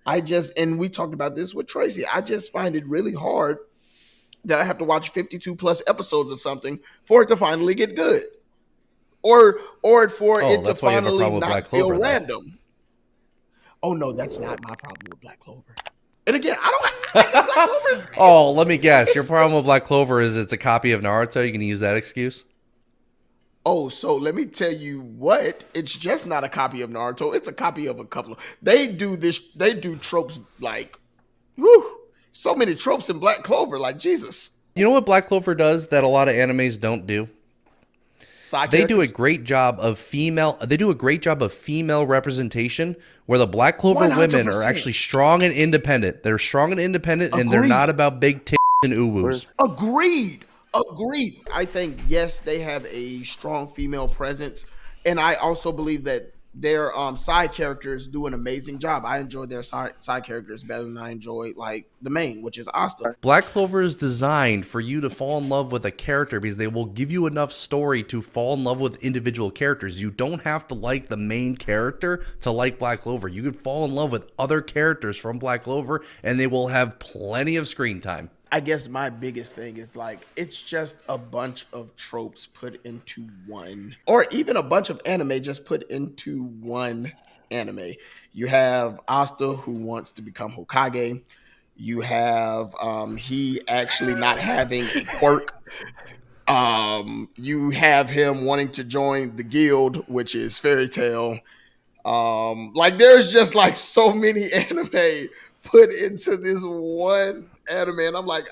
And we talked about this with Tracy. I just find it really hard that I have to watch 52 plus episodes of something for it to finally get good, or for Oh, it to that's why you have a finally problem with not Black feel Clover, though. random. Oh no, that's not my problem with Black Clover. And again, I think Black Clover Oh, let me guess. Your it's problem with Black Clover is it's a copy of Naruto. You can use that excuse. oh, so let me tell you what. It's just not a copy of Naruto. It's a copy of a couple of. They do this. They do tropes like, whew, so many tropes in Black Clover. Like Jesus, You know what Black Clover does that a lot of animes don't do? side They do a characters. great job of female. They do a great job of female representation, where the Black Clover One hundred women are percent actually strong and independent. They're strong and independent, and they're not agreed. about big tits and uwus. Where's Agreed. Agreed. I think yes, they have a strong female presence, and I also believe that their side characters do an amazing job. I enjoy their side characters better than I enjoy like the main, which is Asta. Black Clover is designed for you to fall in love with a character because they will give you enough story to fall in love with individual characters. You don't have to like the main character to like Black Clover. You could fall in love with other characters from Black Clover and they will have plenty of screen time. I guess my biggest thing is like it's just a bunch of tropes put into one, or even a bunch of anime just put into one anime. You have Asta who wants to become Hokage. You have he actually not having a quirk. You have him wanting to join the guild, which is Fairy Tail. Like there's just like so many anime put into this one anime, and I'm like,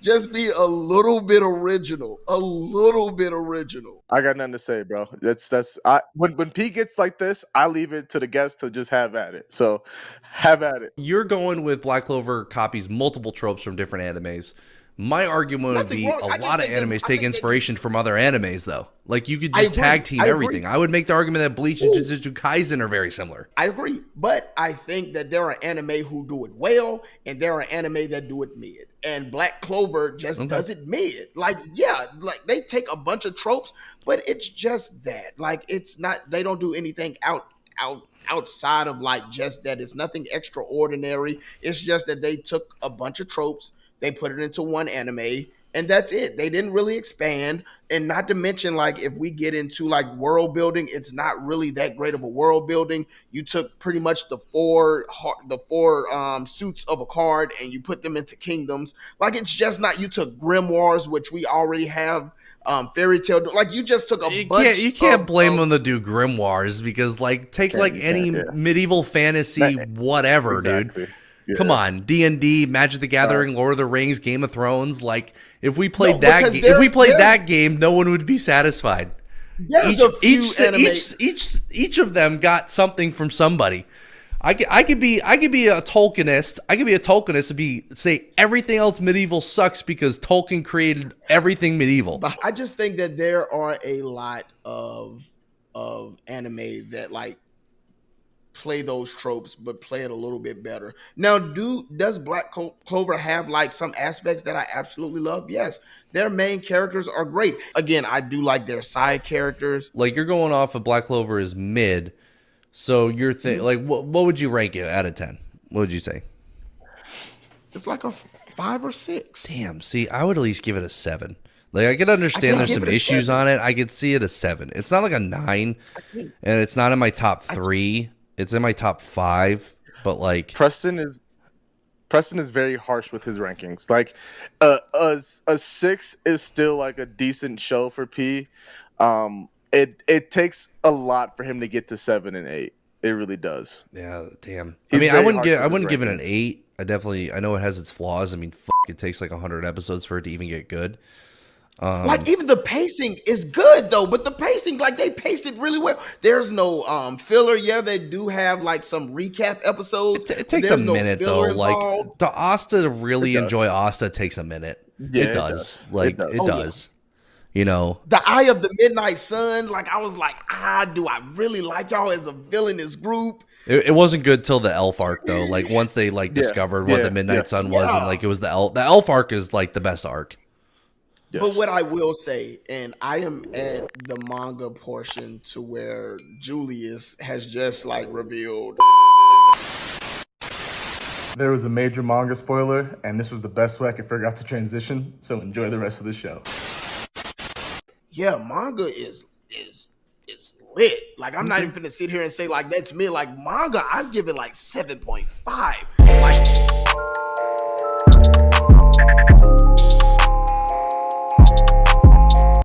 just be a little bit original, a little bit original. I got nothing to say, bro. That's I when P gets like this, I leave it to the guests to just have at it. So have at it. You're going with Black Clover copies multiple tropes from different animes. My argument would Nothing be wrong. a I just lot of think that animes I take think they inspiration from other animes, though. Like you could I just tag agree. team I everything. agree. I would make the argument that Bleach and Ooh, Jujutsu Kaisen are very similar. I agree, but I think that there are anime who do it well, and there are anime that do it mid. And Black Clover just Okay. does it mid. Like, yeah, like they take a bunch of tropes, but it's just that. Like, it's not. They don't do anything outside of like just that. It's nothing extraordinary. It's just that they took a bunch of tropes, they put it into one anime, and that's it. They didn't really expand. And not to mention, like, if we get into like world building, it's not really that great of a world building. You took pretty much the four suits of a card and you put them into kingdoms. Like, it's just not. You took grimoires, which we already have. Fairy tale, like you just took a bunch You can't blame of them to do grimoires because like take Can't like you any can't, yeah. medieval fantasy whatever, dude. Exactly. Yeah. Come on, D&D, Magic the Gathering, Lord of the Rings, Game of Thrones. Like if we no, played because if we played there's that game, no one would be satisfied. there's Each a few each anime. each of them got something from somebody. I could be a Tolkienist. I could be a Tolkienist and say everything else medieval sucks because Tolkien created everything medieval. But I just think that there are a lot of anime that like play those tropes, but play it a little bit better. Now, does Black Clover have like some aspects that I absolutely love? Yes, their main characters are great. Again, I do like their side characters. Like you're going off of Black Clover is mid. So you're like what would you rank it out of 10? What would you say? It's like a 5 or 6. Damn, see, I would at least give it a 7. Like I could I understand can't there's give some it a issues 7. on it. I could see it a 7. It's not like a 9 I can't. and it's not in my top I, 3. It's in my top 5, but like Preston is very harsh with his rankings. Like a 6 is still like a decent show for P. It takes a lot for him to get to 7 and 8. It really does. yeah, damn. I He's mean, very harsh I with his wouldn't give it an rankings. 8. I know it has its flaws. I mean, it takes like 100 episodes for it to even get good. like even the pacing is good though, but the pacing, like they paced it really well. There's no filler. Yeah, they do have like some recap episodes, It but takes a there's no minute filler though. Like involved. to Asta to really It enjoy does. Asta takes a minute. Yeah, It it does. does. Like It does. it Oh yeah. does. You know, The Eye of the Midnight Sun, like I was like, do I really like y'all as a villainous group? it wasn't good till the elf arc though. Like once they like Yeah, discovered what yeah, the Midnight yeah. Sun was, and Yeah. like it was the elf arc is like the best arc. But Yes. what I will say, and I am at the manga portion to where Julius has just like revealed There was a major manga spoiler, and this was the best way I could figure out to transition, so enjoy the rest of the show. Yeah, manga is lit. Like I'm not even gonna sit here and say like that's me. Like manga, I'd give it like 7.5. Like